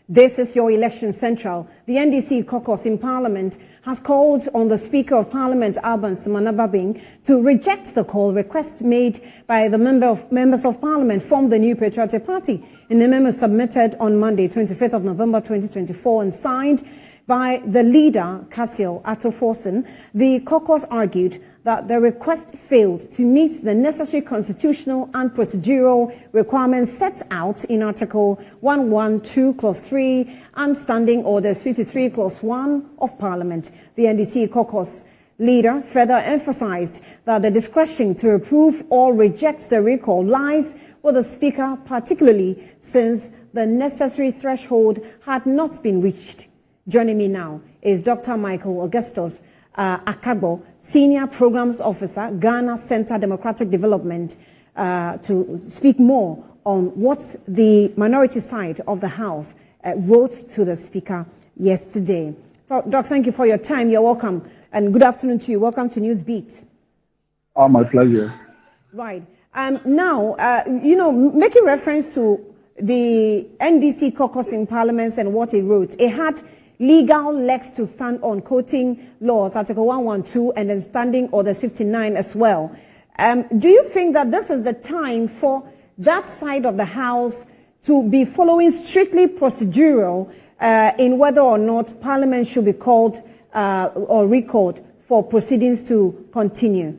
This is your election central. The NDC Caucus in Parliament has called on the Speaker of Parliament, Alban Semanababing, to reject the call request made by the members of Parliament from the New Patriotic Party. In the memo submitted on Monday, 25th of November 2024 and signed by the leader, Cassiel Attoforsen, the caucus argued that the request failed to meet the necessary constitutional and procedural requirements set out in Article 112, Clause 3 and Standing Orders 53, Clause 1 of Parliament. The NDC caucus leader further emphasized that the discretion to approve or reject the recall lies with the Speaker, particularly since the necessary threshold had not been reached. Joining me now is Dr. Michael Augustus Akagbo, Senior Programs Officer, Ghana Center Democratic Development, to speak more on what the minority side of the House wrote to the Speaker yesterday. Doc, thank you for your time. You're welcome. And good afternoon to you. Welcome to Newsbeat. Oh, my pleasure. Right. Now, making reference to the NDC caucus in Parliament and what it wrote, it had legal legs to stand on, quoting laws, Article 112 and then Standing Orders 59 as well. Do you think that this is the time for that side of the House to be following strictly procedural in whether or not Parliament should be called or recalled for proceedings to continue?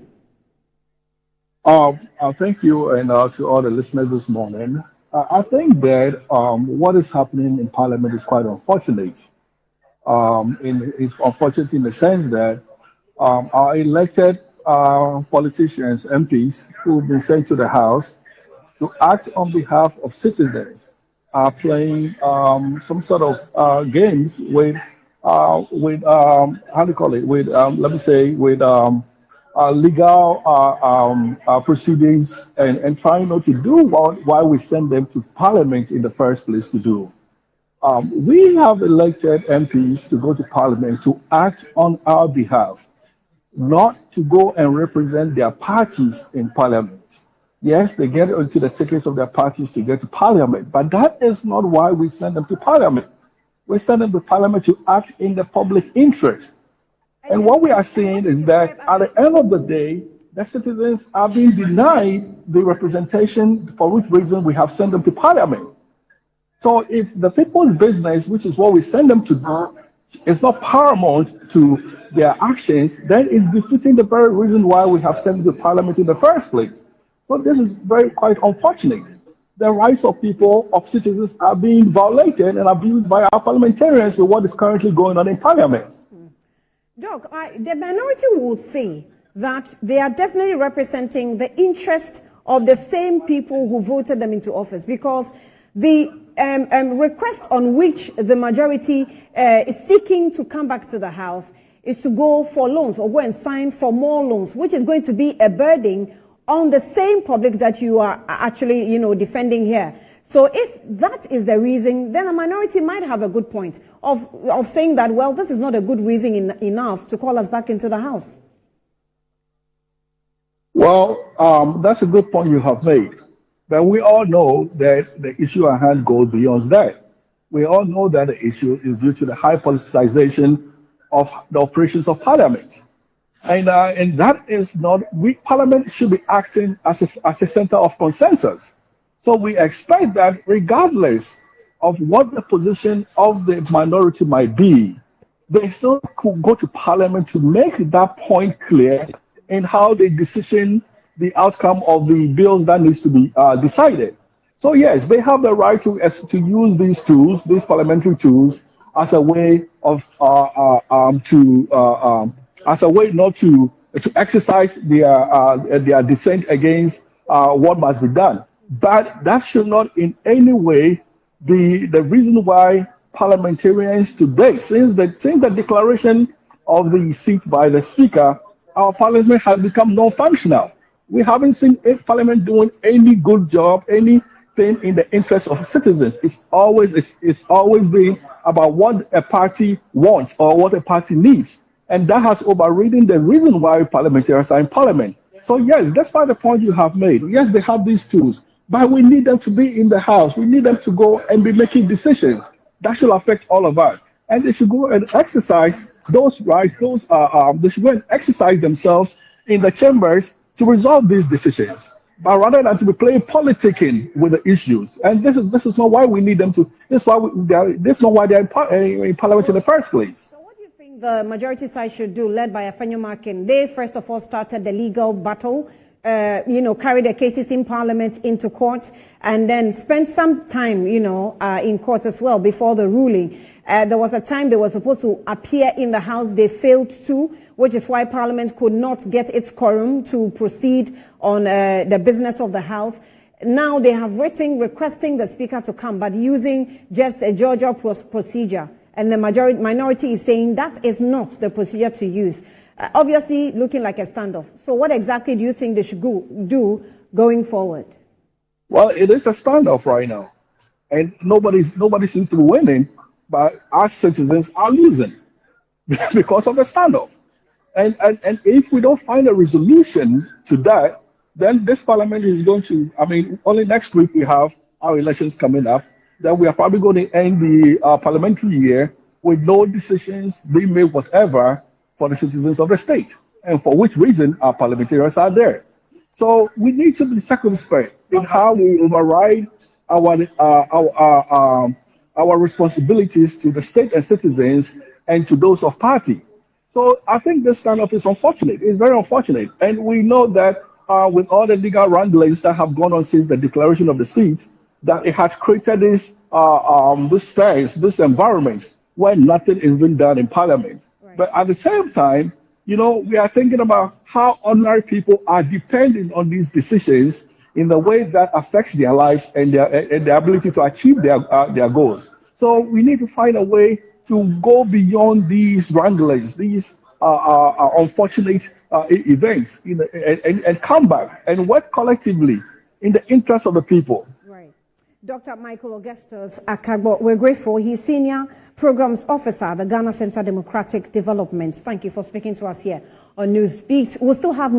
Thank you, and to all the listeners this morning. I think that what is happening in Parliament is quite unfortunate. It's unfortunate in the sense that our elected politicians, MPs, who have been sent to the House to act on behalf of citizens, are playing some sort of games with how do you call it? With legal proceedings and trying not to do why we send them to Parliament in the first place to do. We have elected MPs to go to Parliament to act on our behalf, not to go and represent their parties in Parliament. Yes, they get into the tickets of their parties to get to Parliament, but that is not why we send them to Parliament. We send them to Parliament to act in the public interest. And what we are seeing is that at the end of the day, the citizens are being denied the representation for which reason we have sent them to Parliament. So if the people's business, which is what we send them to do, is not paramount to their actions, then it's defeating the very reason why we have sent them to Parliament in the first place. So this is quite unfortunate. The rights of people, of citizens, are being violated and abused by our parliamentarians with what is currently going on in Parliament. Doc, the minority would say that they are definitely representing the interest of the same people who voted them into office, because the request on which the majority is seeking to come back to the House is to go for loans or go and sign for more loans, which is going to be a burden on the same public that you are actually, defending here. So if that is the reason, then a minority might have a good point of saying that, well, this is not a good reason enough to call us back into the House. Well, that's a good point you have made. But we all know that the issue at hand goes beyond that. We all know that the issue is due to the high politicization of the operations of Parliament. And that is not, Parliament should be acting as a center of consensus. So we expect that regardless of what the position of the minority might be, they still could go to Parliament to make that point clear in how they decision the outcome of the bills that needs to be decided. So yes, they have the right to use these tools, these parliamentary tools, as a way of as a way not to exercise their dissent against what must be done. But that should not in any way be the reason why parliamentarians today, since the declaration of the seat by the Speaker, our parliament has become non-functional. We haven't seen a parliament doing any good job, anything in the interest of citizens. It's always been about what a party wants or what a party needs. And that has overridden the reason why parliamentarians are in Parliament. So yes, despite the point you have made, yes, they have these tools, but we need them to be in the House. We need them to go and be making decisions. That should affect all of us. And they should go and exercise those rights, they should go and exercise themselves in the chambers to resolve these decisions. But rather than to be playing politicking with the issues. And this is not why we need them to, this is not why they're in parliament in the first place. So what do you think the majority side should do, led by Afenyo Makin? They first of all started the legal battle, carry their cases in parliament into court, and then spend some time, in court as well before the ruling. There was a time they were supposed to appear in the House. They failed to, which is why Parliament could not get its quorum to proceed on the business of the House. Now they have written requesting the Speaker to come, but using just a Georgia procedure. And the minority is saying that is not the procedure to use. Obviously looking like a standoff. So what exactly do you think they should do going forward? Well, it is a standoff right now. And nobody seems to be winning, but our citizens are losing because of the standoff. And if we don't find a resolution to that, then this parliament is going to, only next week we have our elections coming up, then we are probably going to end the parliamentary year with no decisions being made whatever for the citizens of the state, and for which reason our parliamentarians are there. So we need to be circumspect in how we override our responsibilities to the state and citizens and to those of party. So I think this standoff is unfortunate. It's very unfortunate. And we know that with all the legal wranglings that have gone on since the declaration of the seats, that it has created this environment where nothing is being done in parliament. Right. But at the same time, we are thinking about how ordinary people are depending on these decisions in the way that affects their lives and their ability to achieve their goals. So we need to find a way to go beyond these wranglings, these unfortunate events, and come back and work collectively in the interest of the people. Right. Dr. Michael Augustus Akagbo, we're grateful. He's Senior Programs Officer at the Ghana Center Democratic Development. Thank you for speaking to us here on Newsbeat. We'll still have